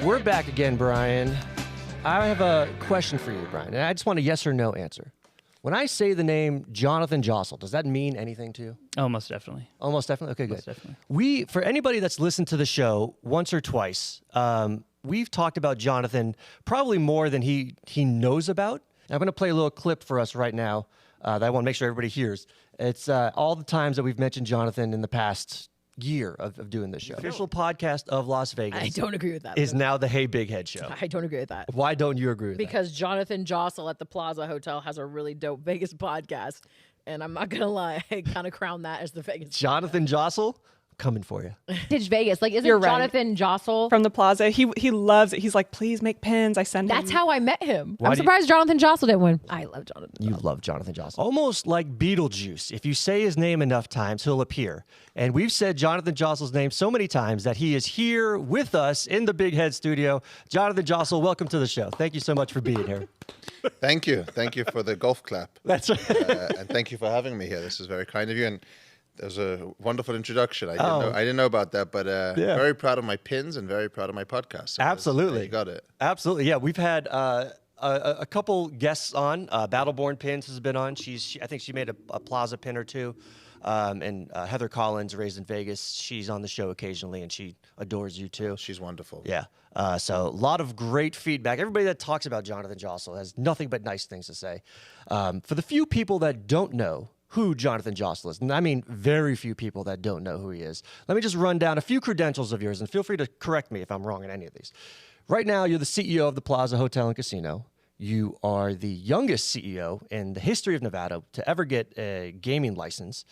We're back again, Brian. I have a question for you, Brian, and I just want a yes or no answer. When I say the name Jonathan Jossel, does that mean anything to you? Oh, most definitely. Almost definitely? Okay, good. Most definitely. For anybody that's listened to the show once or twice, we've talked about Jonathan probably more than he knows about. And I'm going to play a little clip for us right now that I want to make sure everybody hears. It's all the times that we've mentioned Jonathan in the past year of doing this show. Official podcast of Las Vegas. I don't agree with that. Is now the Hey BigHead Show. I don't agree with that. Why don't you agree with that? Because Jonathan Jossel at the Plaza Hotel has a really dope Vegas podcast. And I'm not going to lie, I kind of crown that as the Vegas Jonathan Jossel, coming for you. Vintage Vegas. Like, isn't You're right. Jonathan Jossel? From the Plaza. He loves it. He's like, please make pins. I send him. That's how I met him. Why I'm do you- surprised Jonathan Jossel didn't win. I love Jonathan. You love Jonathan Jossel. Almost like Beetlejuice. If you say his name enough times, he'll appear. And we've said Jonathan Jossel's name so many times that he is here with us in the Big Head studio. Jonathan Jossel, welcome to the show. Thank you so much for being here. Thank you. Thank you for the golf clap. That's right. And thank you for having me here. This is very kind of you. And that was a wonderful introduction. I didn't know about that, but very proud of my pins and very proud of my podcast. So Absolutely. you got it. Absolutely. Yeah, we've had a couple guests on. Battleborn Pins has been on. I think she made a Plaza pin or two. And Heather Collins, raised in Vegas, she's on the show occasionally, and she adores you too. She's wonderful. Yeah. So a lot of great feedback. Everybody that talks about Jonathan Jossel has nothing but nice things to say. For the few people that don't know who Jonathan Jossel is, and I mean very few people that don't know who he is, let me just run down a few credentials of yours, and feel free to correct me if I'm wrong in any of these. Right now, you're the CEO of the Plaza Hotel and Casino. You are the youngest CEO in the history of Nevada to ever get a gaming license.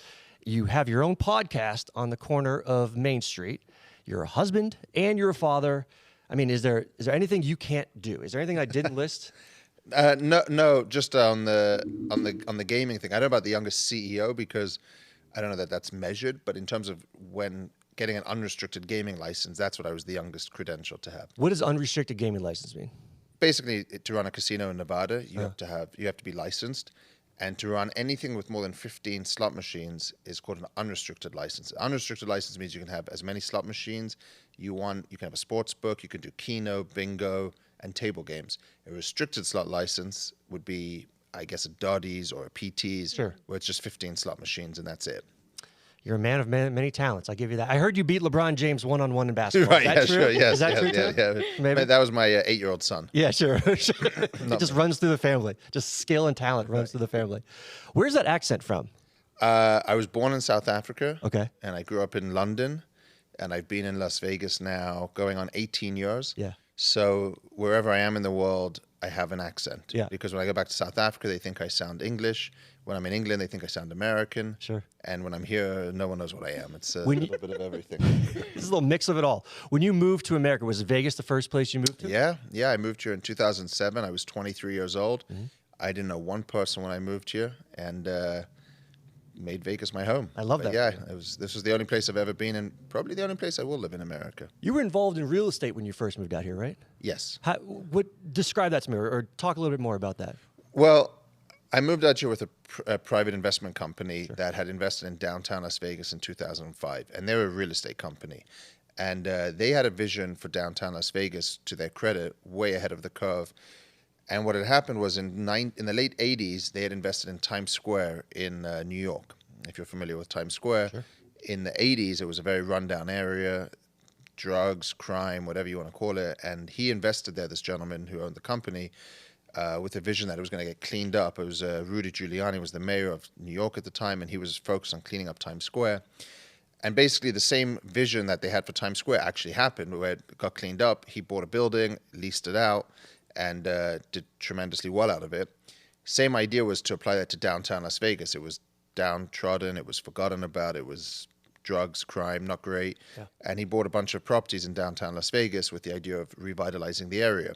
You have your own podcast on the corner of Main Street. You're a husband and you're a father. I mean, is there anything you can't do? Is there anything I didn't list? No, just on the gaming thing. I don't know about the youngest CEO because I don't know that that's measured. But in terms of when getting an unrestricted gaming license, that's what I was the youngest credential to have. What does unrestricted gaming license mean? Basically, to run a casino in Nevada, you have to be licensed, and to run anything with more than 15 slot machines is called an unrestricted license. Unrestricted license means you can have as many slot machines you want. You can have a sports book, you can do Keno, bingo, and table games. A restricted slot license would be, I guess, a Dotties or a PT's, Sure. where it's just 15 slot machines and that's it. You're a man of many talents. I'll give you that. I heard you beat LeBron James one-on-one in basketball. Right, Is that true? sure, yes. Is that yes, true yeah, too? yeah. Maybe? That was my 8-year-old son. Yeah, sure. It just runs through the family. Just skill and talent runs through the family. Where's that accent from? I was born in South Africa. Okay. And I grew up in London. And I've been in Las Vegas now going on 18 years. Yeah. So wherever I am in the world, I have an accent. Yeah. Because when I go back to South Africa, they think I sound English. When I'm in England, they think I sound American. Sure. And when I'm here, no one knows what I am. It's a When little bit of everything. This is a little mix of it all. When you moved to America, was Vegas the first place you moved to? Yeah. I moved here in 2007. I was 23 years old. Mm-hmm. I didn't know one person when I moved here, and made Vegas my home. I love But that. Yeah, this was the only place I've ever been, and probably the only place I will live in America. You were involved in real estate when you first moved out here, right? Yes. Describe that to me, or talk a little bit more about that. Well, I moved out here with a private investment company that had invested in downtown Las Vegas in 2005, and they were a real estate company. And they had a vision for downtown Las Vegas, to their credit, way ahead of the curve. And what had happened was in the late 80s, they had invested in Times Square in New York, if you're familiar with Times Square. Sure. In the 80s, it was a very rundown area, drugs, crime, whatever you want to call it. And he invested there, this gentleman who owned the company, with a vision that it was going to get cleaned up. It was Rudy Giuliani was the mayor of New York at the time, and he was focused on cleaning up Times Square. And basically the same vision that they had for Times Square actually happened, where it got cleaned up. He bought a building, leased it out, and did tremendously well out of it. Same idea was to apply that to downtown Las Vegas. It was downtrodden, it was forgotten about, it was drugs, crime, not great. Yeah. And he bought a bunch of properties in downtown Las Vegas with the idea of revitalizing the area.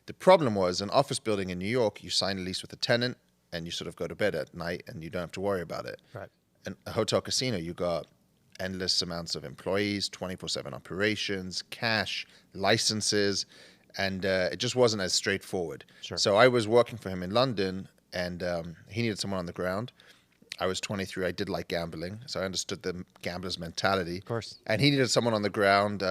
The problem was, an office building in New York, you sign a lease with a tenant and you sort of go to bed at night and you don't have to worry about it. Right. And a hotel casino, you got endless amounts of employees, 24/7 operations, cash, licenses, and it just wasn't as straightforward. Sure. So I was working for him in London, and he needed someone on the ground. I was 23. I did like gambling, so I understood the gambler's mentality. Of course. And he needed someone on the ground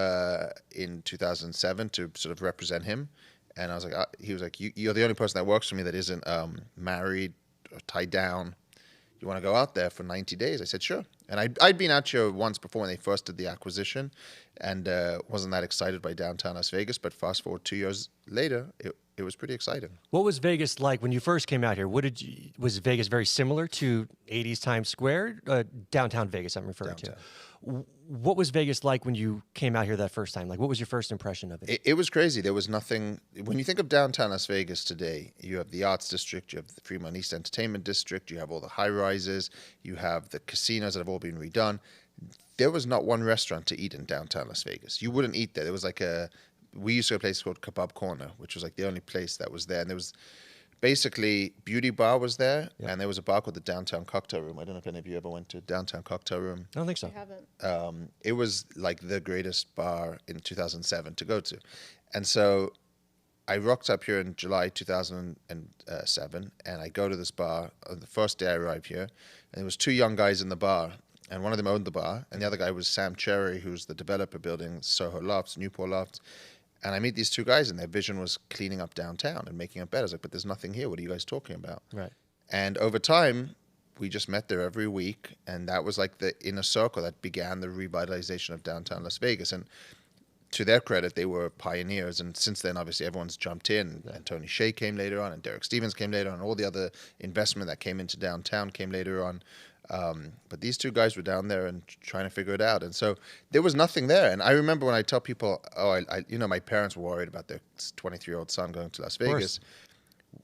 in 2007 to sort of represent him. And I was like, he was like, you're the only person that works for me that isn't married or tied down. You want to go out there for 90 days? I said, sure. And I'd been out here once before when they first did the acquisition, and wasn't that excited by downtown Las Vegas. But fast forward 2 years later, it was pretty exciting. What was Vegas like when you first came out here? Was Vegas very similar to 80s Times Square? Downtown Vegas, I'm referring to. What was Vegas like when you came out here that first time? Like, what was your first impression of it? It was crazy. There was nothing. When you think of downtown Las Vegas today, you have the Arts District, you have the Fremont East Entertainment District, you have all the high rises, you have the casinos that have all been redone. There was not one restaurant to eat in downtown Las Vegas. You wouldn't eat there. There was like we used to go to a place called Kebab Corner, which was like the only place that was there. And there was basically Beauty Bar was there, and there was a bar called the Downtown Cocktail Room. I don't know if any of you ever went to Downtown Cocktail Room. I don't think so. I haven't. It was like the greatest bar in 2007 to go to. And so I rocked up here in July 2007, and I go to this bar on the first day I arrived here, and there was two young guys in the bar, and one of them owned the bar, and the other guy was Sam Cherry, who's the developer building Soho Lofts, Newport Lofts. And I meet these two guys, and their vision was cleaning up downtown and making it better. I was like, but there's nothing here. What are you guys talking about? Right. And over time, we just met there every week, and that was like the inner circle that began the revitalization of downtown Las Vegas. And to their credit, they were pioneers. And since then, obviously, everyone's jumped in. And Tony Hsieh came later on, and Derek Stevens came later on, and all the other investment that came into downtown came later on. But these two guys were down there and trying to figure it out. And so there was nothing there. And I remember when I tell people, my parents were worried about their 23-year-old son going to Las Vegas.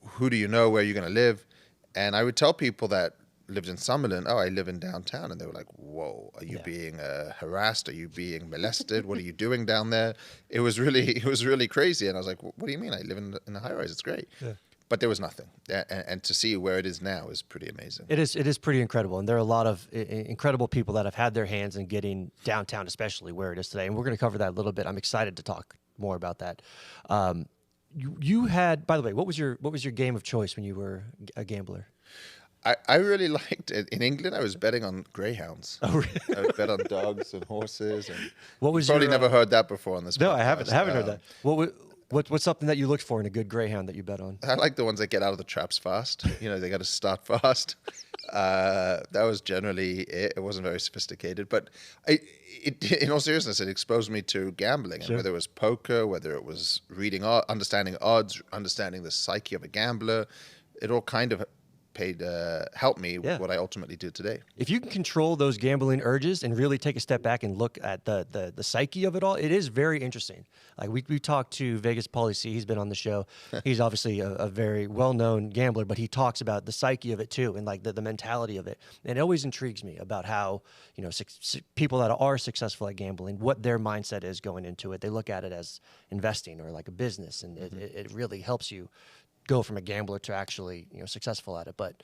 Who do you know? Where are you going to live? And I would tell people that lived in Summerlin, I live in downtown. And they were like, whoa, are you being harassed? Are you being molested? What are you doing down there? It was really crazy. And I was like, what do you mean? I live in a high rise. It's great. Yeah. But there was nothing, and to see where it is now is pretty amazing. It is pretty incredible, and there are a lot of incredible people that have had their hands in getting downtown, especially where it is today. And we're going to cover that a little bit. I'm excited to talk more about that. You had, by the way, what was your game of choice when you were a gambler? I really liked it. In England, I was betting on greyhounds. Oh, really? I would bet on dogs and horses. And what was probably never heard that before on this podcast. No, I haven't heard that. What's something that you looked for in a good greyhound that you bet on? I like the ones that get out of the traps fast. They got to start fast. That was generally it. It wasn't very sophisticated, but in all seriousness, it exposed me to gambling. Sure. And whether it was poker, whether it was understanding odds, understanding the psyche of a gambler, it all kind of helped me with what I ultimately do today. If you can control those gambling urges and really take a step back and look at the psyche of it all, it is very interesting. Like we talked to Vegas Pauly C. He's been on the show. He's obviously a very well-known gambler, but he talks about the psyche of it too, and like the mentality of it. And it always intrigues me about how people that are successful at gambling, what their mindset is going into it. They look at it as investing or like a business, and it really helps you go from a gambler to actually successful at it. But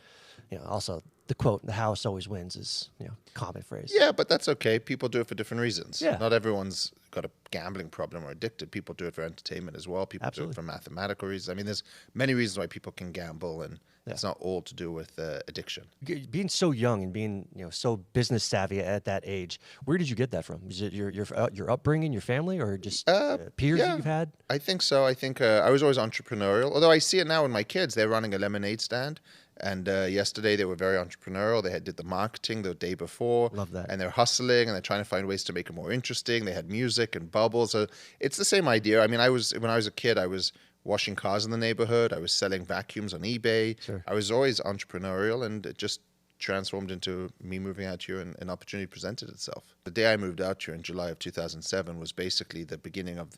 also the quote, "The house always wins," is common phrase. Yeah, but that's okay. People do it for different reasons. Yeah. Not everyone's got a gambling problem or addicted. People do it for entertainment as well. People do it for mathematical reasons. I mean, there's many reasons why people can gamble, and it's not all to do with addiction. Being so young and being so business savvy at that age, where did you get that from? Is it your upbringing, your family, or just peers that you've had? I think so. I think I was always entrepreneurial. Although I see it now in my kids. They're running a lemonade stand. And yesterday they were very entrepreneurial. They did the marketing the day before. Love that. And they're hustling, and they're trying to find ways to make it more interesting. They had music and bubbles. So it's the same idea. I mean, when I was a kid, I was washing cars in the neighborhood. I was selling vacuums on eBay. Sure. I was always entrepreneurial, and it just transformed into me moving out here, and an opportunity presented itself. The day I moved out here in July of 2007 was basically the beginning of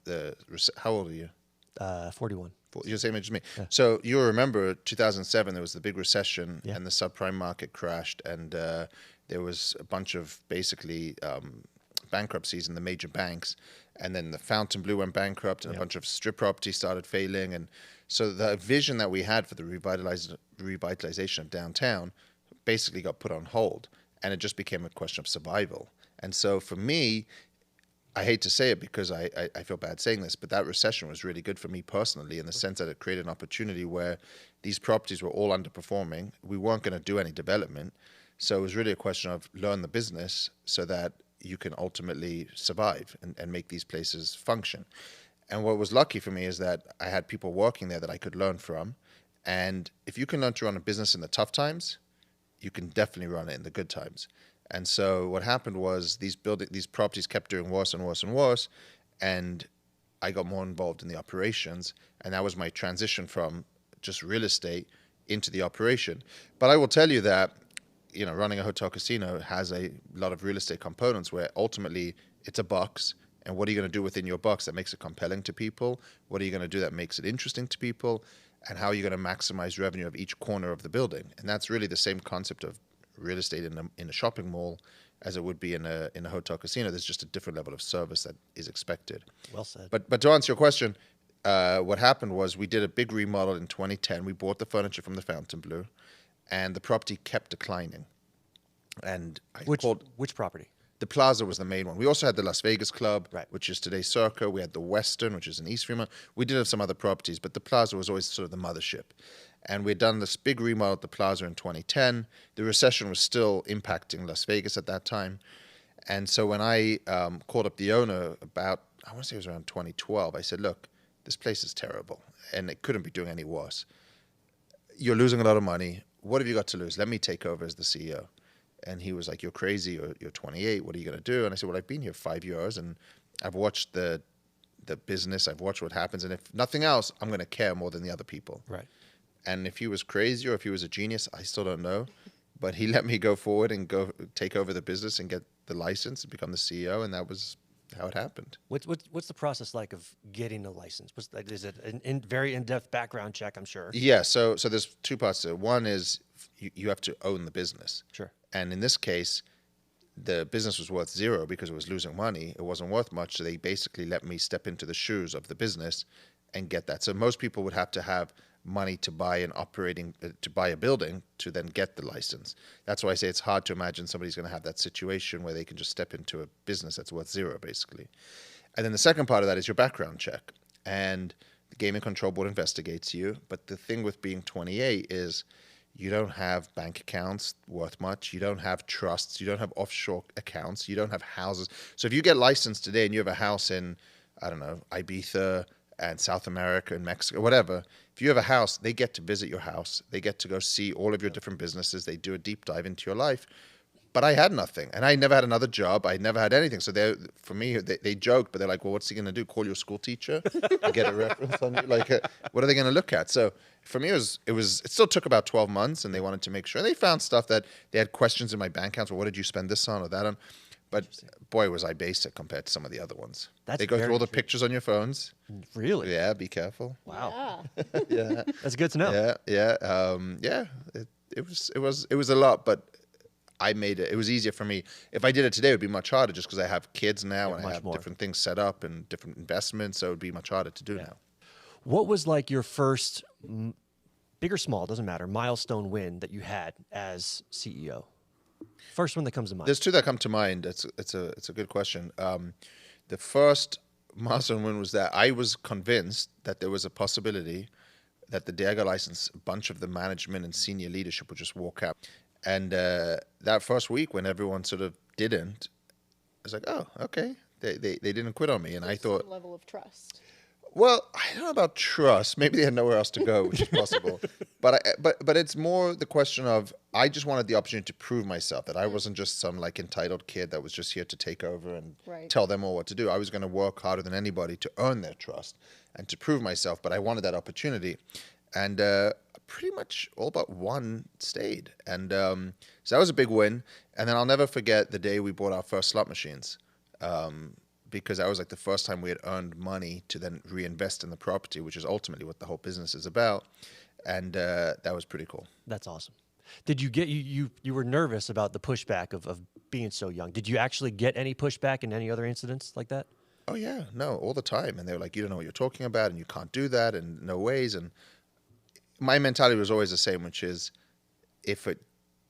how old are you? 41. You're the same age as me. Yeah. So you'll remember 2007, there was the big recession, and the subprime market crashed, and there was a bunch of basically bankruptcies in the major banks, and then the Fontainebleau went bankrupt, and a bunch of strip properties started failing. And so the vision that we had for the revitalization of downtown basically got put on hold, and it just became a question of survival. And so for me, I hate to say it because I feel bad saying this, but that recession was really good for me personally, in the sense that it created an opportunity where these properties were all underperforming. We weren't going to do any development. So it was really a question of learn the business so that you can ultimately survive and make these places function. And what was lucky for me is that I had people working there that I could learn from. And if you can learn to run a business in the tough times, you can definitely run it in the good times. And so what happened was these properties kept doing worse and worse and worse. And I got more involved in the operations. And that was my transition from just real estate into the operation. But I will tell you that, running a hotel casino has a lot of real estate components where ultimately it's a box. And what are you going to do within your box that makes it compelling to people? What are you going to do that makes it interesting to people? And how are you going to maximize revenue of each corner of the building? And that's really the same concept of real estate in a shopping mall as it would be in a hotel casino. There's just a different level of service that is expected. Well said. But to answer your question, what happened was we did a big remodel in 2010. We bought the furniture from the Fontainebleau, and the property kept declining. And Which property? the Plaza was the main one. We also had the Las Vegas Club, Right. which is today Circa. We had the Western, which is in East Fremont. We did have some other properties, but the Plaza was always sort of the mothership. And we'd done this big remodel at the Plaza in 2010. The recession was still impacting Las Vegas at that time. And so when I called up the owner about, I want to say it was around 2012, I said, look, this place is terrible, and it couldn't be doing any worse. You're losing a lot of money. What have you got to lose? Let me take over as the CEO. And he was like, you're crazy. You're 28. What are you going to do? And I said, well, I've been here 5 years, and I've watched the business. I've watched what happens. And if nothing else, I'm going to care more than the other people. Right. And if he was crazy or if he was a genius, I still don't know. But he let me go forward and go take over the business and get the license and become the CEO. And that was how it happened. What's the process like of getting a license? Is it a very in-depth background check, I'm sure? Yeah. So there's two parts to it. One is you have to own the business. Sure. And in this case, the business was worth zero because it was losing money. It wasn't worth much. So they basically let me step into the shoes of the business and get that. So most people would have to have money to buy to buy a building to then get the license. That's why I say it's hard to imagine somebody's going to have that situation where they can just step into a business that's worth zero, basically. And then the second part of that is your background check. And the Gaming Control Board investigates you. But the thing with being 28 is you don't have bank accounts worth much. You don't have trusts. You don't have offshore accounts. You don't have houses. So if you get licensed today and you have a house in, I don't know, Ibiza and South America and Mexico, whatever, if you have a house, they get to visit your house. They get to go see all of your different businesses. They do a deep dive into your life. But I had nothing, and I never had another job. I never had anything. So for me, they joked, but they're like, well, what's he going to do? Call your school teacher and get a reference on you? Like, what are they going to look at? So for me, it still took about 12 months, and they wanted to make sure. They found stuff that they had questions in my bank accounts. Well, what did you spend this on or that on? But boy, was I basic compared to some of the other ones. They go through all the pictures on your phones. Really? Yeah, be careful. Wow. Yeah. Yeah, That's good to know. yeah. It was a lot, but I made it. It was easier for me. If I did it today, it would be much harder just because I have kids now and I have different things set up and different investments. So it would be much harder to do now. What was like your first, big or small, doesn't matter, milestone win that you had as CEO? First one that comes to mind. There's two that come to mind. It's a good question. The first milestone win was that I was convinced that there was a possibility that the day I got licensed, a bunch of the management and senior leadership would just walk out. And that first week when everyone sort of didn't, I was like, oh, okay. They didn't quit on me. And I thought, Some level of trust. well, I don't know about trust. Maybe they had nowhere else to go, which is possible. But it's more the question of I just wanted the opportunity to prove myself, that I wasn't just some like entitled kid that was just here to take over and tell them all what to do. I was going to work harder than anybody to earn their trust and to prove myself. But I wanted that opportunity. And pretty much all but one stayed. And so that was a big win. And then I'll never forget the day we bought our first slot machines. Because that was like the first time we had earned money to then reinvest in the property, which is ultimately what the whole business is about. And that was pretty cool. That's awesome. Did you get, you were nervous about the pushback of being so young. Did you actually get any pushback in any other incidents like that? Oh, yeah. No, all the time. And they were like, you don't know what you're talking about and you can't do that and no ways. And my mentality was always the same, which is if it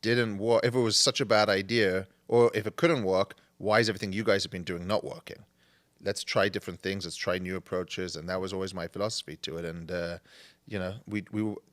didn't work, if it was such a bad idea or if it couldn't work, why is everything you guys have been doing not working? Let's try different things. Let's try new approaches. And that was always my philosophy to it. And, we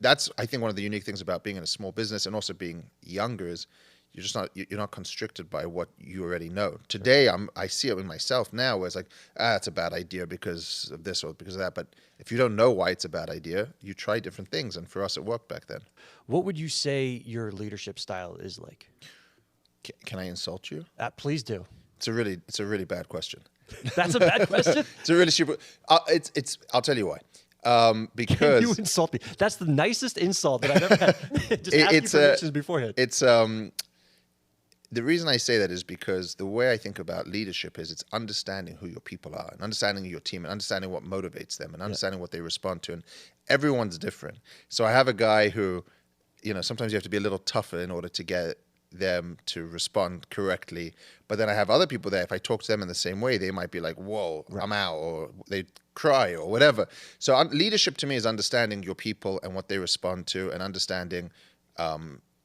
that's, I think, one of the unique things about being in a small business and also being younger is You're just not. You're not constricted by what you already know. Today, I see it in myself now, where it's like, it's a bad idea because of this or because of that. But if you don't know why it's a bad idea, you try different things. And for us, it worked back then. What would you say your leadership style is like? Can I insult you? Please do. It's a really bad question. That's a bad question. It's a really stupid. I'll tell you why. Because You insult me. That's the nicest insult that I've ever had. Just ask you permissions beforehand. It's the reason I say that is because the way I think about leadership is it's understanding who your people are and understanding your team and understanding what motivates them and understanding what they respond to. And everyone's different. So I have a guy who, sometimes you have to be a little tougher in order to get them to respond correctly. But then I have other people there. If I talk to them in the same way, they might be like, whoa, I'm out, or they cry or whatever. So leadership to me is understanding your people and what they respond to and understanding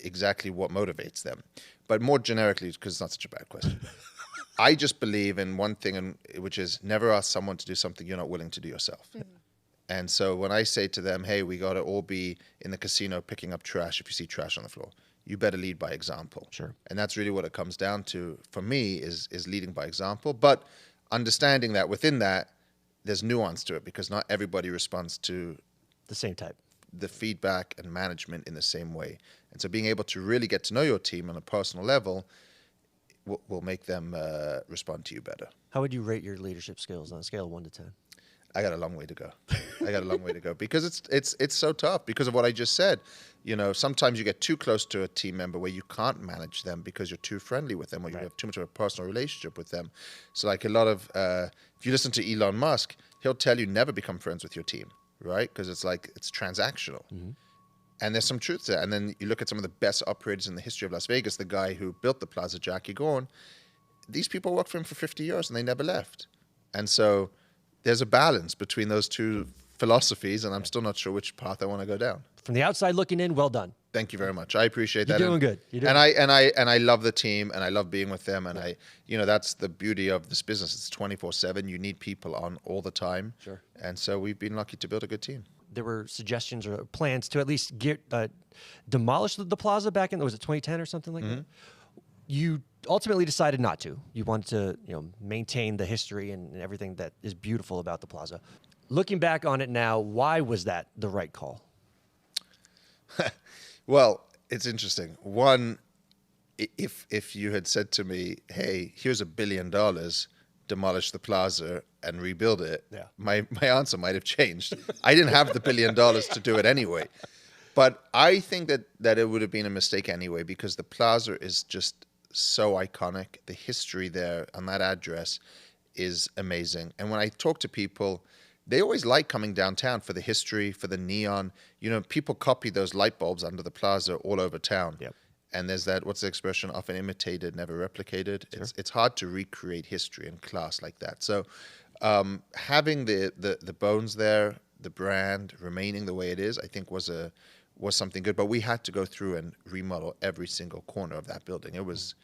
exactly what motivates them. But more generically, because it's not such a bad question, I just believe in one thing, which is never ask someone to do something you're not willing to do yourself. Mm-hmm. And so when I say to them, hey, we got to all be in the casino picking up trash if you see trash on the floor, you better lead by example. Sure. And that's really what it comes down to for me is leading by example, but understanding that within that, there's nuance to it because not everybody responds to the same type, the feedback and management in the same way. And so being able to really get to know your team on a personal level will make them respond to you better. How would you rate your leadership skills on a scale of 1 to 10? I got a long way to go. Because it's so tough because of what I just said. Sometimes you get too close to a team member where you can't manage them because you're too friendly with them or you have too much of a personal relationship with them. So like a lot of, if you listen to Elon Musk, he'll tell you never become friends with your team, right? Because it's transactional. Mm-hmm. And there's some truth to that. And then you look at some of the best operators in the history of Las Vegas, the guy who built the Plaza, Jackie Gorn, these people worked for him for 50 years and they never left. And so there's a balance between those two philosophies, and I'm still not sure which path I want to go down. From the outside looking in, well done. Thank you very much. I appreciate that. You're doing good. And I love the team, and I love being with them. And that's the beauty of this business. It's 24/7. You need people on all the time. Sure. And so we've been lucky to build a good team. There were suggestions or plans to at least demolish the plaza back in, was it 2010 or something like that? You ultimately decided not to. You wanted to, maintain the history and everything that is beautiful about the plaza. Looking back on it now, why was that the right call? Well, it's interesting. One, if you had said to me, hey, here's $1 billion, demolish the plaza and rebuild it, my answer might have changed. I didn't have the $1 billion to do it anyway. But I think that it would have been a mistake anyway because the plaza is just so iconic. The history there on that address is amazing. And when I talk to people, they always like coming downtown for the history, for the neon. People copy those light bulbs under the plaza all over town. Yep. And there's that, what's the expression? Often imitated, never replicated. Sure. It's hard to recreate history and class like that. So having the bones there, the brand remaining the way it is, I think was something good. But we had to go through and remodel every single corner of that building. It was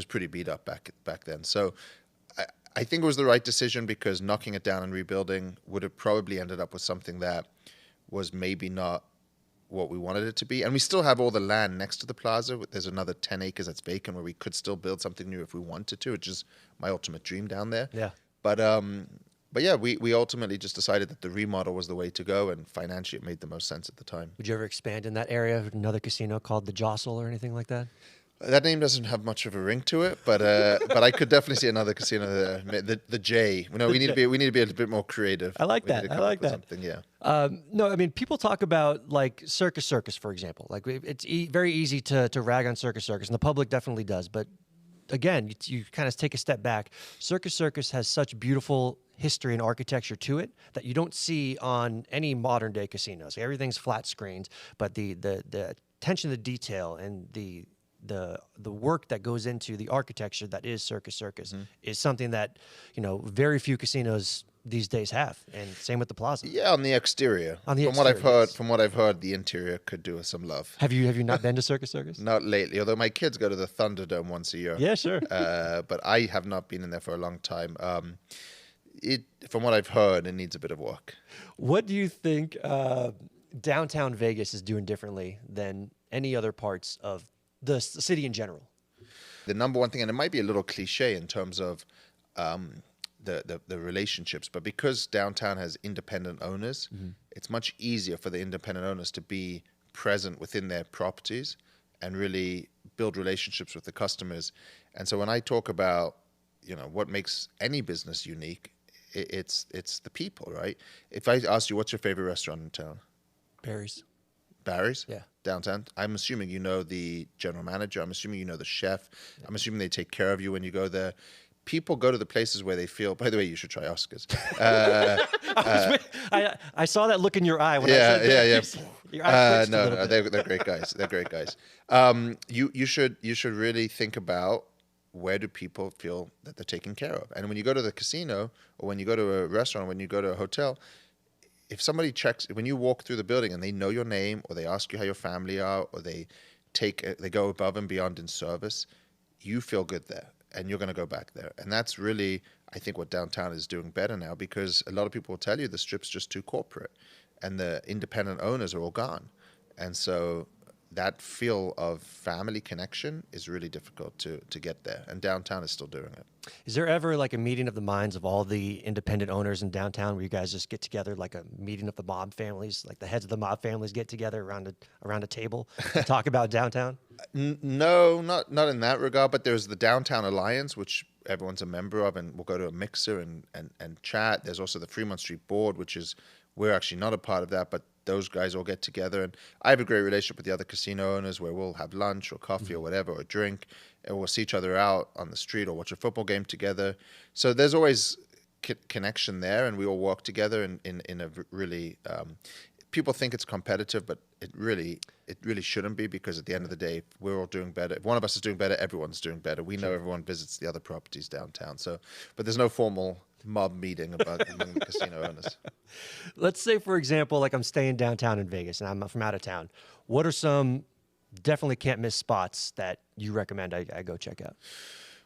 pretty beat up back then. So I think it was the right decision because knocking it down and rebuilding would have probably ended up with something that was maybe not what we wanted it to be. And we still have all the land next to the plaza. There's another 10 acres that's vacant where we could still build something new if we wanted to, which is my ultimate dream down there. Yeah. But yeah, we ultimately just decided that the remodel was the way to go, and financially it made the most sense at the time. Would you ever expand in that area, another casino called the Josel or anything like that? That name doesn't have much of a ring to it, but I could definitely see another casino there. The J. We need to be a little bit more creative. I like that. I like that. Something, yeah. No, I mean, people talk about like Circus, for example. Like it's very easy to rag on Circus, and the public definitely does. But again, you kind of take a step back. Circus has such beautiful history and architecture to it that you don't see on any modern day casinos. Everything's flat screens, but the attention to detail and the work that goes into the architecture that is Circus is something that very few casinos these days have, and same with the plaza. Yeah, on the exterior. From what I've heard, the interior could do with some love. Have you not been to Circus? Not lately, although my kids go to the Thunderdome once a year. Yeah, sure. But I have not been in there for a long time. From what I've heard, it needs a bit of work. What do you think downtown Vegas is doing differently than any other parts of the city in general? The number one thing, and it might be a little cliche in terms of the relationships, but because downtown has independent owners, it's much easier for the independent owners to be present within their properties and really build relationships with the customers. And so when I talk about, what makes any business unique, it's the people, right? If I asked you, what's your favorite restaurant in town? Barry's. Barry's? Yeah. Downtown? I'm assuming you know the general manager. I'm assuming you know the chef. Yeah. I'm assuming they take care of you when you go there. People go to the places where they feel, by the way, you should try Oscar's. I saw that look in your eye when I said that. Your eye twitched a little bit. They're great guys. They're great guys. You should really think about, where do people feel that they're taken care of? And when you go to the casino, or when you go to a restaurant, or when you go to a hotel, if somebody checks, when you walk through the building and they know your name, or they ask you how your family are, or they go above and beyond in service, you feel good there, and you're going to go back there. And that's really, I think, what downtown is doing better now, because a lot of people will tell you the strip's just too corporate, and the independent owners are all gone. And so that feel of family connection is really difficult to get there, and downtown is still doing it. Is there ever like a meeting of the minds of all the independent owners in downtown, where you guys just get together, like a meeting of the mob families, like the heads of the mob families get together around a table and talk about downtown? No, not in that regard, but there's the Downtown Alliance, which everyone's a member of, and we'll go to a mixer and chat. There's also the Fremont Street Board, which is, we're actually not a part of that, but those guys all get together, and I have a great relationship with the other casino owners, where we'll have lunch or coffee or whatever, or a drink, and we'll see each other out on the street or watch a football game together. So there's always connection there, and we all work together in a really, people think it's competitive, but it really shouldn't be, because at the end of the day, if we're all doing better. If one of us is doing better, everyone's doing better. We know everyone visits the other properties downtown. So, but there's no formal mob meeting about among the casino owners. Let's say, for example, like I'm staying downtown in Vegas and I'm from out of town. What are some definitely can't miss spots that you recommend I go check out?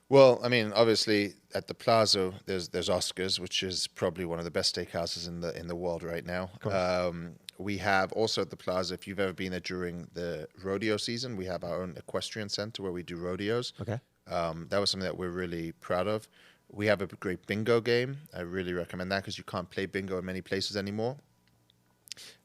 Well, I mean, obviously at the Plaza, there's Oscar's, which is probably one of the best steakhouses in the world right now. We have also at the Plaza, if you've ever been there during the rodeo season, we have our own equestrian center where we do rodeos. Okay. That was something that we're really proud of. We have a great bingo game. I really recommend that, because you can't play bingo in many places anymore.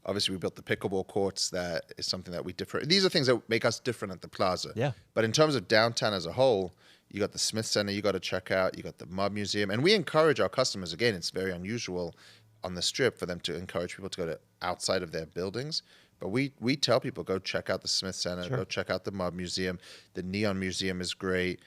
Obviously, we built the pickleball courts. That is something that we differ. These are things that make us different at the Plaza. Yeah. But in terms of downtown as a whole, you got the Smith Center you got to check out. You got the Mob Museum. And we encourage our customers, again, it's very unusual on the Strip for them to encourage people to go to outside of their buildings. But we tell people, go check out the Smith Center, go check out the Mob Museum. The Neon Museum is great.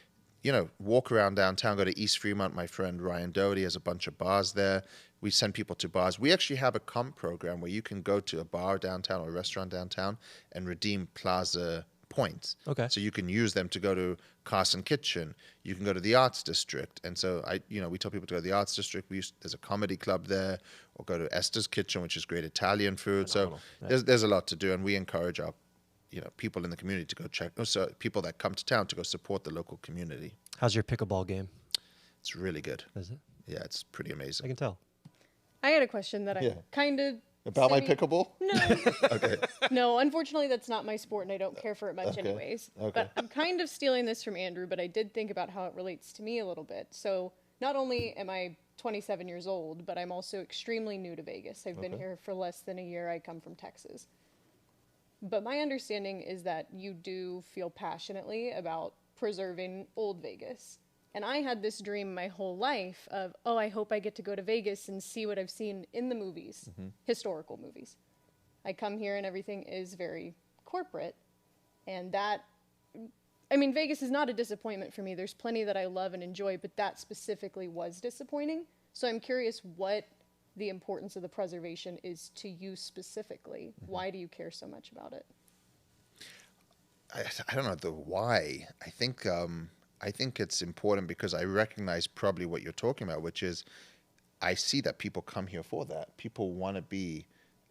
Walk around downtown, go to East Fremont. My friend Ryan Doherty has a bunch of bars there. We send people to bars. We actually have a comp program where you can go to a bar downtown or a restaurant downtown and redeem Plaza points. Okay. So you can use them to go to Carson Kitchen. You can go to the Arts District. And so we tell people to go to the Arts District. There's a comedy club there, or go to Esther's Kitchen, which is great Italian food. Phenomenal. So there's a lot to do, and we encourage our people in the community to go check. So people that come to town to go support the local community. How's your pickleball game? It's really good. Is it? Yeah, it's pretty I amazing. can tell. I had a question that I kind of... About my pickleball? No. Okay. No, unfortunately, that's not my sport, and I don't care for it much Okay. anyways. Okay. But I'm kind of stealing this from Andrew, but I did think about how it relates to me a little bit. So not only am I 27 years old, but I'm also extremely new to Vegas. I've been here for less than a year. I come from Texas. But my understanding is that you do feel passionately about preserving old Vegas. And I had this dream my whole life of, I hope I get to go to Vegas and see what I've seen in the movies, historical movies. I come here and everything is very corporate. And Vegas is not a disappointment for me. There's plenty that I love and enjoy, but that specifically was disappointing. So I'm curious what the importance of the preservation is to you specifically. Why do you care so much about it? I don't know the why. I think it's important because I recognize probably what you're talking about, which is I see that people come here for that. People want to be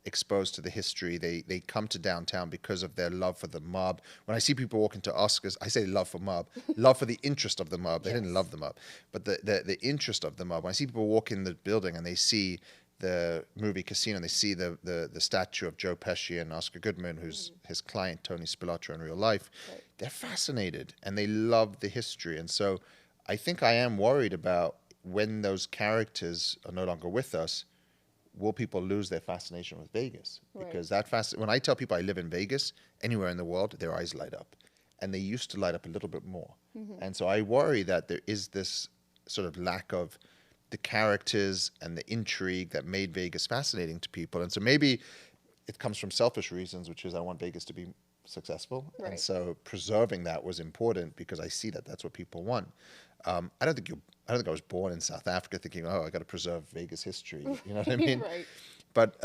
exposed to the history. They come to downtown because of their love for the mob. When I see people walk into Oscars, I say love for mob, love for the interest of the mob. They didn't love the mob, but the interest of the mob. When I see people walk in the building and they see the movie Casino and they see the statue of Joe Pesci and Oscar Goodman, who's his client, Tony Spilotro, in real life, they're fascinated and they love the history. And so I think I am worried about when those characters are no longer with us, will people lose their fascination with Vegas? Because when I tell people I live in Vegas, anywhere in the world, their eyes light up. And they used to light up a little bit more. And so I worry that there is this sort of lack of the characters and the intrigue that made Vegas fascinating to people. And so maybe it comes from selfish reasons, which is I want Vegas to be successful. And so preserving that was important because I see that that's what people want. I don't think I was born in South Africa thinking, oh, I got to preserve Vegas history. You know what I mean? But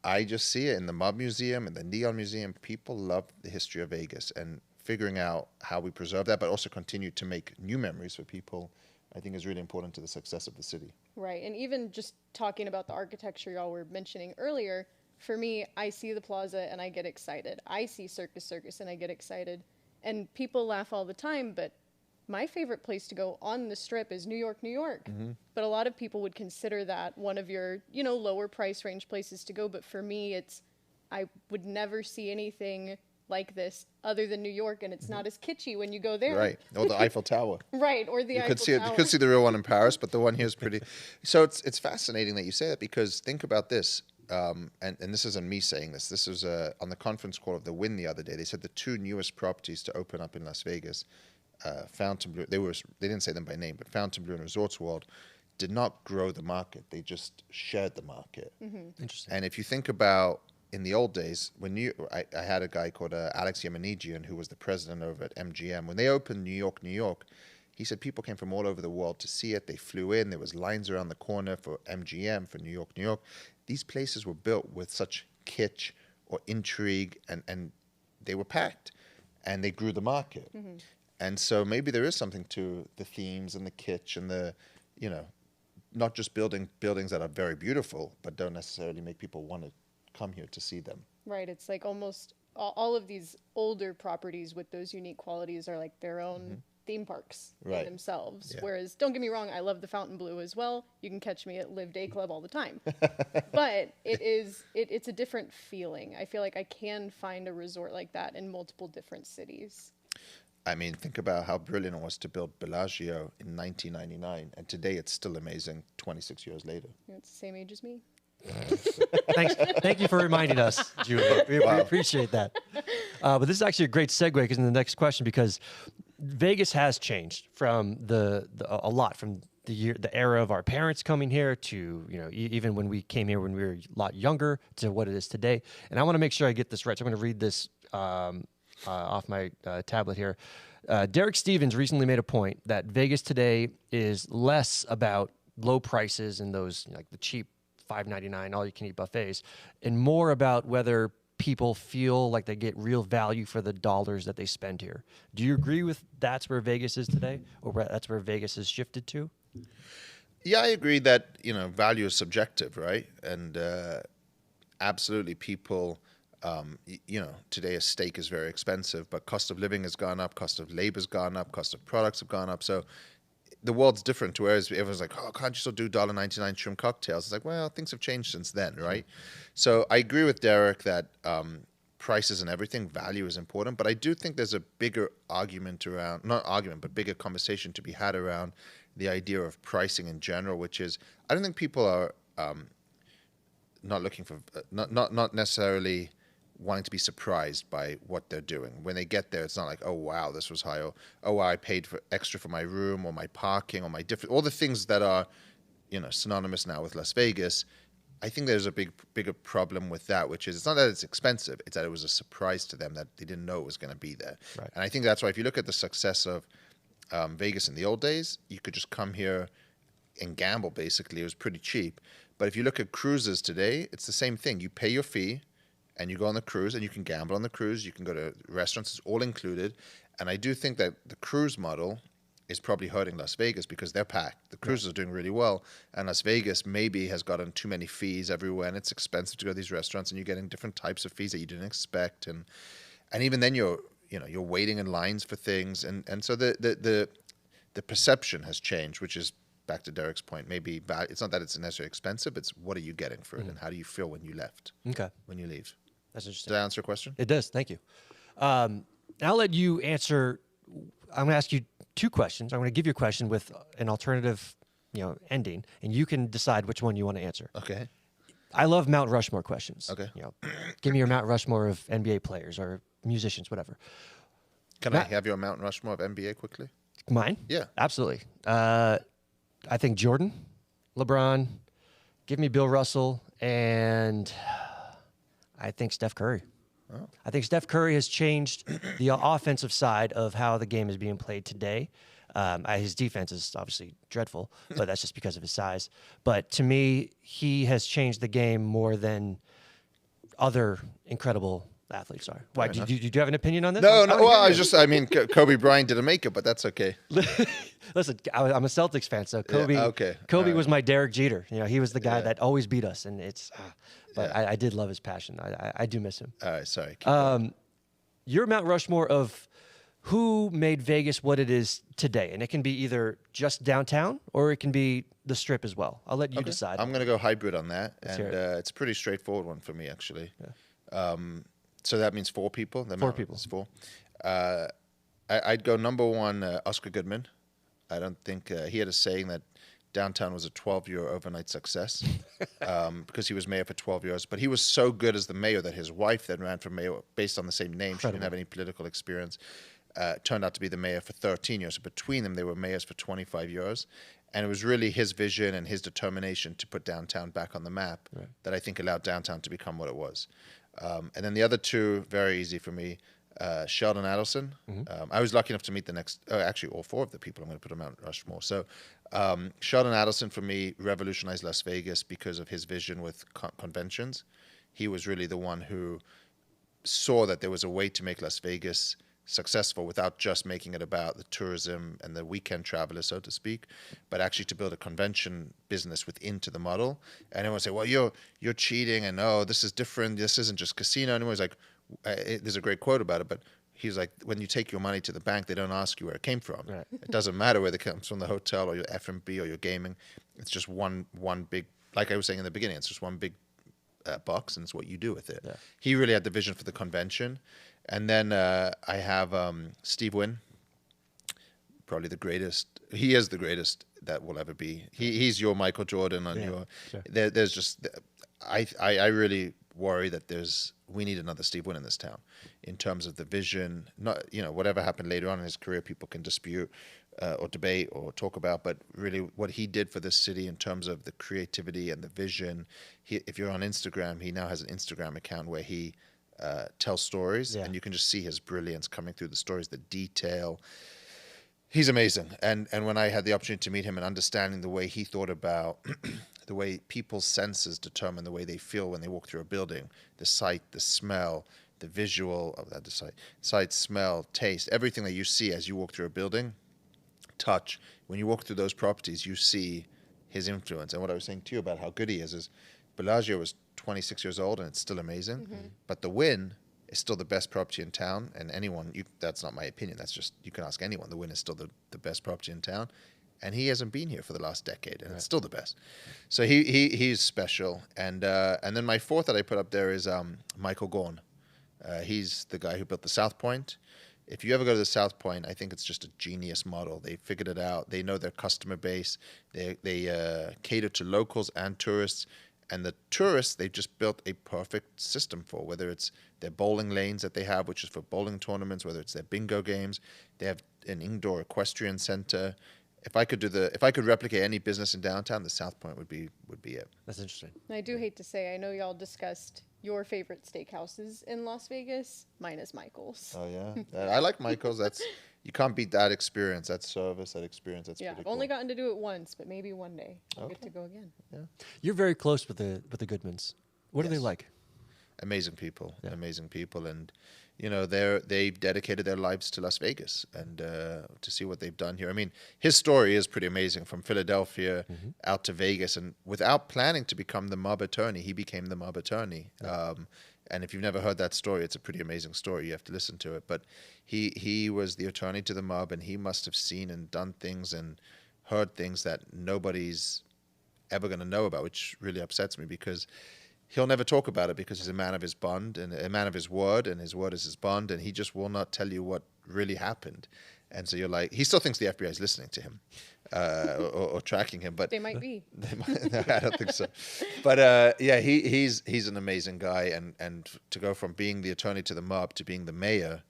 I just see it in the Mud Museum and the Neon Museum. People love the history of Vegas, and figuring out how we preserve that, but also continue to make new memories for people, I think is really important to the success of the city. Right. And even just talking about the architecture y'all were mentioning earlier, for me, I see the plaza and I get excited. I see Circus and I get excited. And people laugh all the time, but my favorite place to go on the Strip is New York. But a lot of people would consider that one of your, lower price range places to go. But for me, I would never see anything like this other than New York, and it's not as kitschy when you go there. Right. Or the Eiffel Tower. Right. Or the Eiffel Tower. You could see the real one in Paris, but the one here is pretty. So it's fascinating that you say that, because think about this. And this isn't me saying this. This was on the conference call of the Wynn the other day. They said the two newest properties to open up in Las Vegas, Fontainebleau. They didn't say them by name, but Fontainebleau and Resorts World did not grow the market. They just shared the market. Interesting. And if you think about in the old days, I had a guy called Alex Yemenigian, who was the president over at MGM. When they opened New York, he said people came from all over the world to see it. They flew in. There was lines around the corner for MGM, for New York. These places were built with such kitsch or intrigue, and they were packed, and they grew the market. And so maybe there is something to the themes and the kitsch and the, not just buildings that are very beautiful, but don't necessarily make people want to come here to see them. Right. It's like almost all of these older properties with those unique qualities are like their own theme parks in themselves. Yeah. Whereas, don't get me wrong, I love the Fontainebleau as well. You can catch me at Live Day Club all the time. But it's a different feeling. I feel like I can find a resort like that in multiple different cities. I mean, think about how brilliant it was to build Bellagio in 1999, and today it's still amazing 26 years later. It's the same age as me. Thank you for reminding us, Julie. We appreciate that. But this is actually a great segue because in the next question, because Vegas has changed from a lot from the era of our parents coming here to even when we came here when we were a lot younger to what it is today. And I want to make sure I get this right. So I'm going to read this off my tablet here. Derek Stevens recently made a point that Vegas today is less about low prices and those like the cheap $5.99 all-you-can-eat buffets, and more about whether people feel like they get real value for the dollars that they spend here. Do you agree with that's where Vegas is today, or that's where Vegas has shifted to? Yeah, I agree that value is subjective, right? And absolutely, people. Today a steak is very expensive, but cost of living has gone up, cost of labor has gone up, cost of products have gone up. So the world's different, whereas everyone's like, oh, can't you still do $1.99 shrimp cocktails? It's like, well, things have changed since then, right? So I agree with Derek that prices and everything, value is important, but I do think there's a bigger bigger conversation to be had around the idea of pricing in general, which is, I don't think people are not looking for, not necessarily wanting to be surprised by what they're doing. When they get there, it's not like, oh, wow, this was high. Or, oh, wow, I paid for extra for my room or my parking or my all the things that are, synonymous now with Las Vegas. I think there's a bigger problem with that, which is it's not that it's expensive, it's that it was a surprise to them that they didn't know it was going to be there. Right. And I think that's why if you look at the success of Vegas in the old days, you could just come here and gamble, basically. It was pretty cheap. But if you look at cruises today, it's the same thing. You pay your fee, and you go on the cruise, and you can gamble on the cruise. You can go to restaurants. It's all included. And I do think that the cruise model is probably hurting Las Vegas because they're packed. The cruises are doing really well. And Las Vegas maybe has gotten too many fees everywhere, and it's expensive to go to these restaurants, and you're getting different types of fees that you didn't expect. And even then you're waiting in lines for things. And so the perception has changed, which is back to Derek's point, maybe it's not that it's necessarily expensive. It's what are you getting for it, and how do you feel when you left? Okay. When you leave. That's interesting. Did that answer your question? It does. Thank you. I'll let you answer. I'm going to ask you 2 questions. I'm going to give you a question with an alternative, ending, and you can decide which one you want to answer. Okay. I love Mount Rushmore questions. Okay. Give me your Mount Rushmore of NBA players or musicians, whatever. Can I have your Mount Rushmore of NBA quickly? Mine? Yeah. Absolutely. I think Jordan, LeBron, give me Bill Russell, and I think Steph Curry. Oh. I think Steph Curry has changed the offensive side of how the game is being played today. His defense is obviously dreadful, but that's just because of his size. But to me, he has changed the game more than other incredible athletes are. Why? Do you have an opinion on this? No. Well, Kobe Bryant didn't make it, but that's okay. Listen, I'm a Celtics fan, so Kobe. Yeah, okay. Kobe All was my Derek Jeter. He was the guy Yeah. that always beat us, and it's. But I did love his passion. I do miss him. All right, sorry. Keep going. You're Mount Rushmore of who made Vegas what it is today, and it can be either just downtown or it can be the Strip as well. I'll let you decide. I'm going to go hybrid on that, hear and it. it's a pretty straightforward one for me, actually. Yeah. So that means 4 people. The 4 people. It's 4. I'd go number 1, Oscar Goodman. I don't think he had a saying that downtown was a 12-year overnight success because he was mayor for 12 years. But he was so good as the mayor that his wife then ran for mayor based on the same name. She didn't have any political experience. Turned out to be the mayor for 13 years. So between them, they were mayors for 25 years. And it was really his vision and his determination to put downtown back on the map that I think allowed downtown to become what it was. And then the other 2, very easy for me, Sheldon Adelson. I was lucky enough to meet actually all 4 of the people I'm going to put on Mount Rushmore. So Sheldon Adelson, for me, revolutionized Las Vegas because of his vision with conventions. He was really the one who saw that there was a way to make Las Vegas successful without just making it about the tourism and the weekend traveler, so to speak, but actually to build a convention business into the model. And everyone say, well, you're cheating, and this is different. This isn't just casino. And everyone's like, there's a great quote about it, but he's like, when you take your money to the bank, they don't ask you where it came from. Right. It doesn't matter whether it comes from the hotel or your F&B or your gaming. It's just one big, like I was saying in the beginning, it's just one big box, and it's what you do with it. Yeah. He really had the vision for the convention. And then I have Steve Wynn, probably the greatest. He is the greatest that will ever be. He's your Michael Jordan on your. Sure. There's just, I really worry that we need another Steve Wynn in this town, in terms of the vision. Not whatever happened later on in his career, people can dispute or debate or talk about, but really what he did for this city in terms of the creativity and the vision. If you're on Instagram, he now has an Instagram account where he tells stories, and you can just see his brilliance coming through the stories, the detail. He's amazing. And when I had the opportunity to meet him and understanding the way he thought about the way people's senses determine the way they feel when they walk through a building, the sight, the smell, the visual of that, the sight, smell, taste, everything that you see as you walk through a building, touch. When you walk through those properties, you see his influence. And what I was saying to you about how good he is Bellagio was 26 years old and it's still amazing, but the Wynn is still the best property in town. And that's not my opinion. That's just, you can ask anyone. The Wynn is still the best property in town. And he hasn't been here for the last decade, and it's still the best. So he's special. And then my 4th that I put up there is Michael Gorn. He's the guy who built the South Point. If you ever go to the South Point, I think it's just a genius model. They figured it out. They know their customer base. They cater to locals and tourists. And the tourists, they've just built a perfect system for, whether it's their bowling lanes that they have, which is for bowling tournaments, whether it's their bingo games. They have an indoor equestrian center. If I could replicate any business in downtown, the South Point would be it. That's interesting. I do hate to say, I know y'all discussed your favorite steakhouses in Las Vegas. Mine is Michael's. Oh yeah, I like Michael's. You can't beat that experience, that service, that experience. That's I've pretty only cool. gotten to do it once, but maybe one day I'll get to go again. Yeah, You're very close with the Goodmans. What are they like? Amazing people, and they've dedicated their lives to Las Vegas, and to see what they've done here. I mean, his story is pretty amazing. From Philadelphia out to Vegas, and without planning to become the mob attorney, he became the mob attorney. And if you've never heard that story, it's a pretty amazing story. You have to listen to it. But he was the attorney to the mob, and he must have seen and done things and heard things that nobody's ever going to know about, which really upsets me because he'll never talk about it because he's a man of his bond and a man of his word, and his word is his bond, and he just will not tell you what really happened. And so you're like, he still thinks the FBI is listening to him or tracking him, but They might be. no, I don't think so. But yeah, he's an amazing guy, and to go from being the attorney to the mob to being the mayor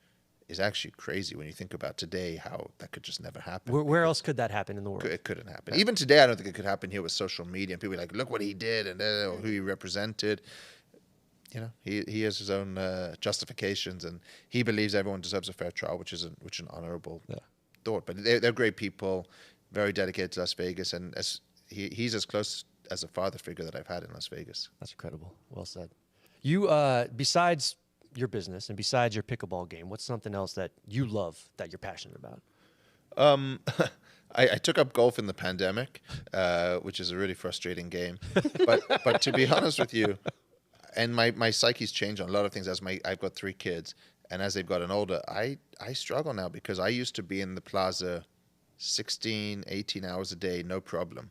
is actually crazy when you think about today how that could just never happen. Where else could that happen in the world? It couldn't happen. Even today, I don't think it could happen here with social media and people are like, look what he did and or who he represented. You know, he has his own justifications, and he believes everyone deserves a fair trial, which is an honorable thought. But they're great people, very dedicated to Las Vegas, and he's as close as a father figure that I've had in Las Vegas. That's incredible. Well said. You, besides your business and besides your pickleball game, what's something else that you love that you're passionate about? I took up golf in the pandemic, which is a really frustrating game. But to be honest with you, and my psyche's changed on a lot of things I've got 3 kids, and as they've gotten older, I struggle now because I used to be in the Plaza 16, 18 hours a day, no problem.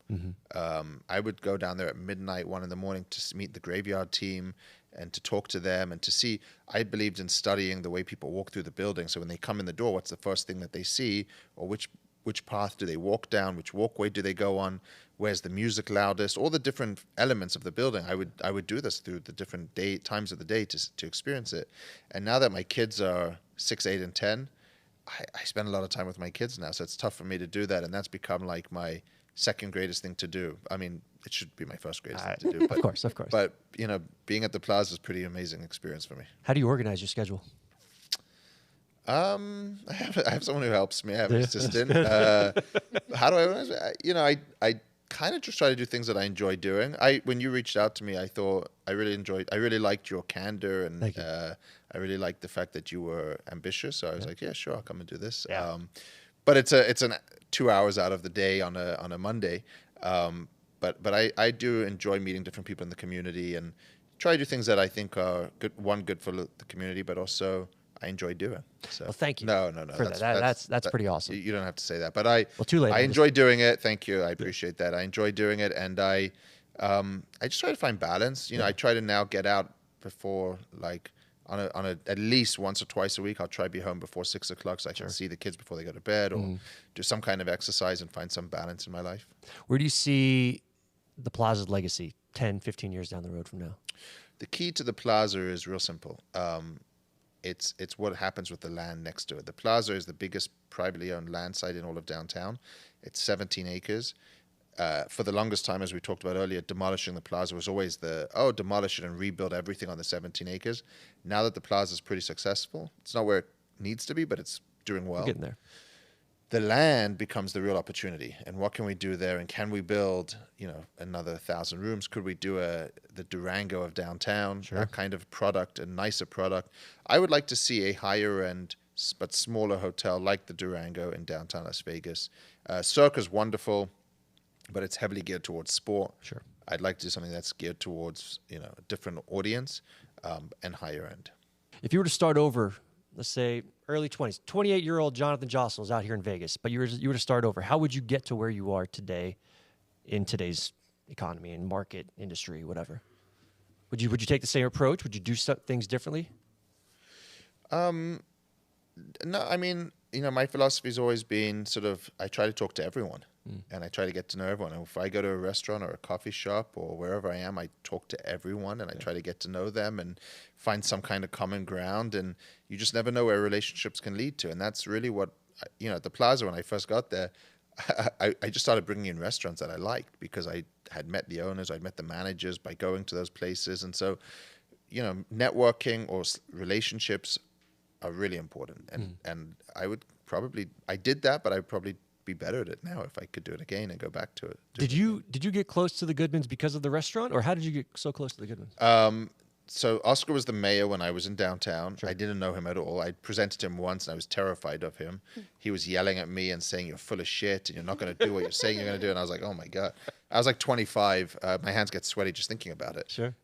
I would go down there at midnight, 1 in the morning to meet the graveyard team and to talk to them and to see. I believed in studying the way people walk through the building. So when they come in the door, what's the first thing that they see, or which path do they walk down, which walkway do they go on, where's the music loudest, all the different elements of the building. I would do this through the different times of the day to experience it. And now that my kids are 6, 8, and 10, I spend a lot of time with my kids now, so it's tough for me to do that, and that's become like my second greatest thing to do. I mean, it should be my first greatest thing to do. But, Of course. But, you know, being at the Plaza is a pretty amazing experience for me. How do you organize your schedule? I have someone who helps me. I have an assistant. How do I organize it? You know, I kind of just try to do things that I enjoy doing. When you reached out to me, I thought I really liked your candor, and I really liked the fact that you were ambitious. So I was like, yeah, sure, I'll come and do this. Yeah. But it's 2 hours out of the day on a Monday. But I do enjoy meeting different people in the community and try to do things that I think are good for the community, but also I enjoy doing. So Well, thank you. No. For that's pretty awesome. You don't have to say that, but too late. I enjoy doing it. Thank you. I appreciate that. I enjoy doing it, and I just try to find balance. You know, I try to now get out before, like, on a at least once or twice a week. I'll try to be home before 6 o'clock so I can see the kids before they go to bed, or do some kind of exercise and find some balance in my life. Where do you see the Plaza's legacy 10, 15 years down the road from now? The key to the Plaza is real simple. It's what happens with the land next to it. The Plaza is the biggest privately owned land site in all of downtown. It's 17 acres. For the longest time, as we talked about earlier, demolishing the Plaza was always demolish it and rebuild everything on the 17 acres. Now that the Plaza is pretty successful, it's not where it needs to be, but it's doing well. We're getting there. The land becomes the real opportunity, and what can we do there? And can we build, another 1,000 rooms? Could we do the Durango of downtown? Sure. That kind of product, a nicer product. I would like to see a higher end but smaller hotel like the Durango in downtown Las Vegas. Circa's wonderful, but it's heavily geared towards sport. Sure. I'd like to do something that's geared towards a different audience and higher end. If you were to start over, let's say early 20s, 28-year-old Jonathan Jossel is out here in Vegas, but you were to start over, how would you get to where you are today in today's economy and market, industry, whatever? Would you take the same approach? Would you do things differently? No, I mean, my philosophy has always been I try to talk to everyone and I try to get to know everyone. And if I go to a restaurant or a coffee shop or wherever I am, I talk to everyone and I try to get to know them and find some kind of common ground. And you just never know where relationships can lead to. And that's really what, at the Plaza, when I first got there, I just started bringing in restaurants that I liked because I had met the owners, I'd met the managers by going to those places. And so, networking or relationships are really important. And I did that, but I'd probably be better at it now if I could do it again and go back to it. Did you get close to the Goodmans because of the restaurant, or how did you get so close to the Goodmans? So Oscar was the mayor when I was in downtown. Sure. I didn't know him at all. I presented him once and I was terrified of him. He was yelling at me and saying, "You're full of shit and you're not going to do what you're saying you're going to do." And I was like, oh my God. I was like 25. My hands get sweaty just thinking about it. Sure.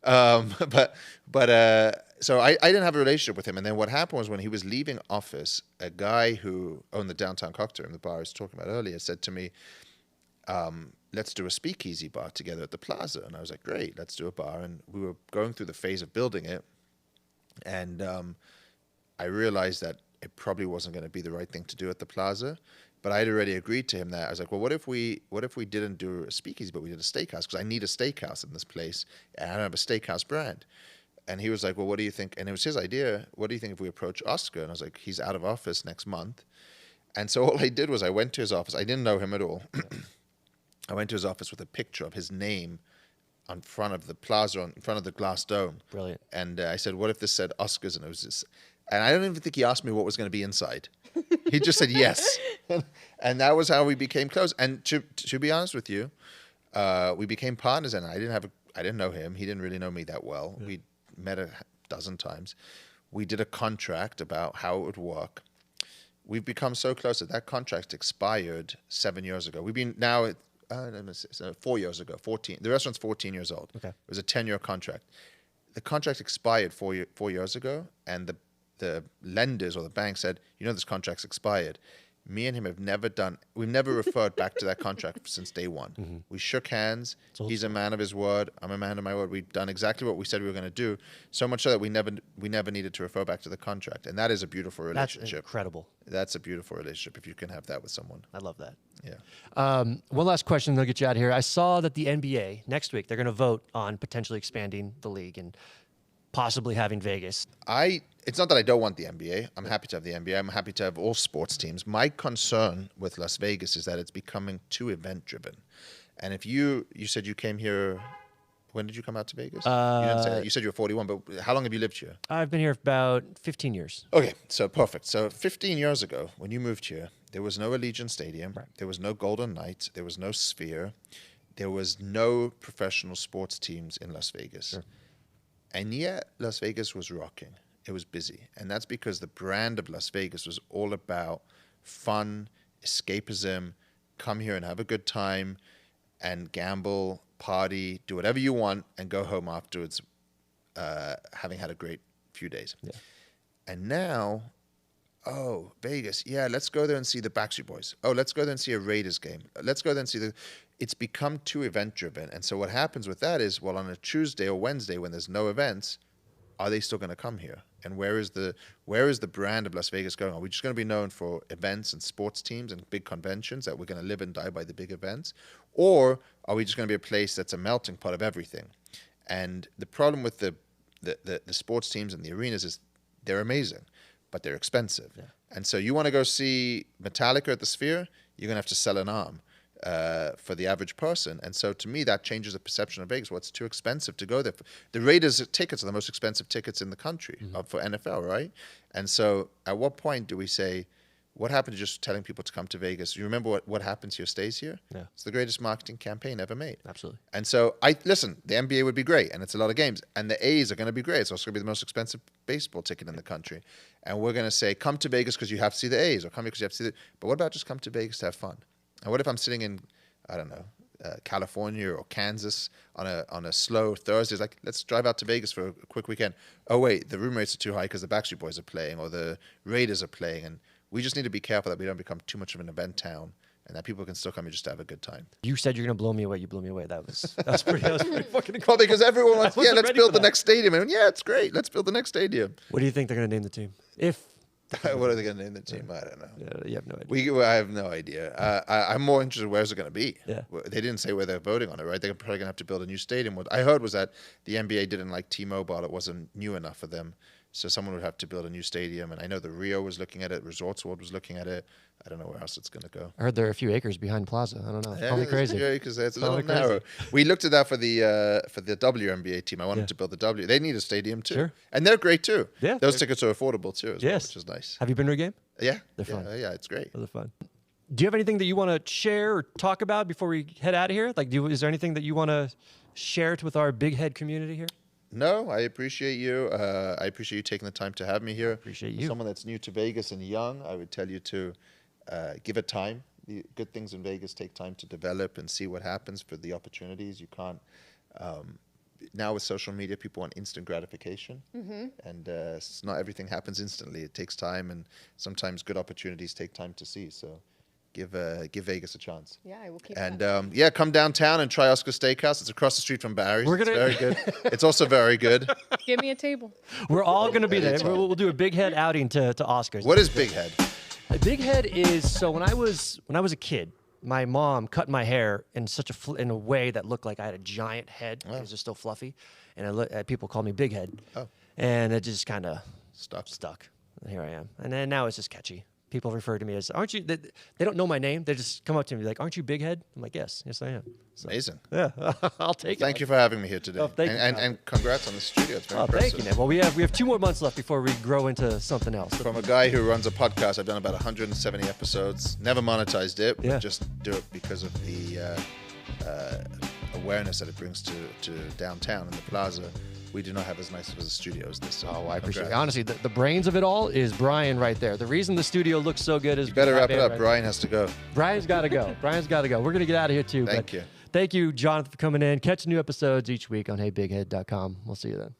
So I didn't have a relationship with him. And then what happened was when he was leaving office, a guy who owned the downtown cocktail room, the bar I was talking about earlier, said to me, let's do a speakeasy bar together at the Plaza. And I was like, great, let's do a bar. And we were going through the phase of building it. And I realized that it probably wasn't going to be the right thing to do at the Plaza. But I had already agreed to him that I was like, well, what if we didn't do a speakeasy, but we did a steakhouse? Because I need a steakhouse in this place, and I don't have a steakhouse brand. And he was like, well, what do you think? And it was his idea. What do you think if we approach Oscar? And I was like, he's out of office next month. And so all I did was I went to his office. I didn't know him at all. I went to his office with a picture of his name on front of the Plaza, in front of the glass dome. Brilliant. And I said, what if this said Oscars? And it was this. And I don't even think he asked me what was going to be inside. He just said yes. And that was how we became close. And to be honest with you, we became partners. And I didn't know him. He didn't really know me that well. Yeah. We met a dozen times. We did a contract about how it would work. We've become so close that contract expired 7 years ago. We've been now 4 years ago, 14. The restaurant's 14 years old. Okay. It was a 10-year contract. The contract expired 4 years ago, and the lenders or the bank said, this contract's expired. Me and him we've never referred back to that contract since day one. Mm-hmm. We shook hands. He's a man of his word. I'm a man of my word. We've done exactly what we said we were going to do, so much so that we never needed to refer back to the contract. And that is a beautiful relationship. That's incredible. That's a beautiful relationship if you can have that with someone. I love that. Yeah. One last question, then I'll get you out of here. I saw that the NBA, next week, they're going to vote on potentially expanding the league and possibly having Vegas. It's not that I don't want the NBA. I'm happy to have the NBA. I'm happy to have all sports teams. My concern with Las Vegas is that it's becoming too event-driven. And if you said you came here, when did you come out to Vegas? You didn't say that. You said you were 41, but how long have you lived here? I've been here for about 15 years. Okay, so perfect. So 15 years ago, when you moved here, there was no Allegiant Stadium. Right. There was no Golden Knights. There was no Sphere. There was no professional sports teams in Las Vegas. Sure. And yet, Las Vegas was rocking. It was busy. And that's because the brand of Las Vegas was all about fun, escapism, come here and have a good time and gamble, party, do whatever you want, and go home afterwards having had a great few days. Yeah. And now, Vegas, let's go there and see the Backstreet Boys. Let's go there and see a Raiders game. Let's go there and see it's become too event-driven. And so what happens with that is, on a Tuesday or Wednesday when there's no events, are they still going to come here? And where is the brand of Las Vegas going? Are we just going to be known for events and sports teams and big conventions that we're going to live and die by the big events? Or are we just going to be a place that's a melting pot of everything? And the problem with the sports teams and the arenas is they're amazing, but they're expensive. Yeah. And so you want to go see Metallica at the Sphere, you're going to have to sell an arm. For the average person. And so to me, that changes the perception of Vegas. Well, it's too expensive to go there. The Raiders tickets are the most expensive tickets in the country for NFL, right? And so at what point do we say, what happened to just telling people to come to Vegas? You remember what happened to your stays here? Yeah. It's the greatest marketing campaign ever made. Absolutely. And so listen, the NBA would be great, and it's a lot of games. And the A's are going to be great. It's also going to be the most expensive baseball ticket in the country. And we're going to say, come to Vegas because you have to see the A's, or come here because you have to see but what about just come to Vegas to have fun? And what if I'm sitting in, I don't know, California or Kansas on a slow Thursday? It's like, let's drive out to Vegas for a quick weekend. Oh, wait, the room rates are too high because the Backstreet Boys are playing or the Raiders are playing. And we just need to be careful that we don't become too much of an event town and that people can still come here just to have a good time. You said you're going to blow me away. You blew me away. That was pretty fucking well, because everyone wants, let's build the next stadium. And it's great. Let's build the next stadium. What do you think they're going to name the team? What are they going to name the team? I don't know. Yeah, you have no idea. I have no idea. I'm more interested in where's it going to be. Yeah. They didn't say where they're voting on it, right? They're probably going to have to build a new stadium. What I heard was that the NBA didn't like T-Mobile. It wasn't new enough for them. So someone would have to build a new stadium. And I know the Rio was looking at it. Resorts World was looking at it. I don't know where else it's going to go. I heard there are a few acres behind Plaza. I don't know. It's probably crazy. Yeah, because it's a little narrow. We looked at that for the WNBA team. I wanted to build the W. They need a stadium too. Sure. And they're great too. Yeah. Those tickets are affordable too, as well, which is nice. Have you been to a game? Yeah. They're fun. Yeah, it's great. They're fun. Do you have anything that you want to share or talk about before we head out of here? Is there anything that you want to share with our Big Head community here? No, I appreciate you. I appreciate you taking the time to have me here. Appreciate you. For someone that's new to Vegas and young, I would tell you to give it time. The good things in Vegas take time to develop and see what happens for the opportunities. You can't. Now with social media, people want instant gratification, and not everything happens instantly. It takes time, and sometimes good opportunities take time to see. So Give Vegas a chance. Yeah, I will keep And that. come downtown and try Oscar Steakhouse. It's across the street from Barry's. We're gonna- It's very good. It's also very good. Give me a table. We're all going to be there. Anytime. We'll do a big head outing to Oscars. What is Big Head? A big head is so when I was a kid, my mom cut my hair in in a way that looked like I had a giant head because it was still fluffy, and people called me Big Head. Oh. And it just kind of Stuck. And here I am. And then now it's just catchy. People refer to me as, aren't you? They don't know my name. They just come up to me like, aren't you Big Head? I'm like, yes, I am. So, Amazing. yeah, I'll take it. Thank you for having me here today. Oh, thank you, and congrats on the studio. It's very Oh, impressive. thank you, man. Well, we have 2 more months left before we grow into something else. From a guy who runs a podcast, I've done about 170 episodes. Never monetized it, but Yeah. just do it because of the awareness that it brings to downtown and the plaza. We do not have as nice of a studio as this. So Oh, I appreciate it. congrats. Honestly, the brains of it all is Brian right there. The reason the studio looks so good is You better that wrap it man up. right Brian has to go. there. Brian's got to go. Brian's got to go. We're going to get out of here too. Thank but you. Thank you, Jonathan, for coming in. Catch new episodes each week on heybighead.com. We'll see you then.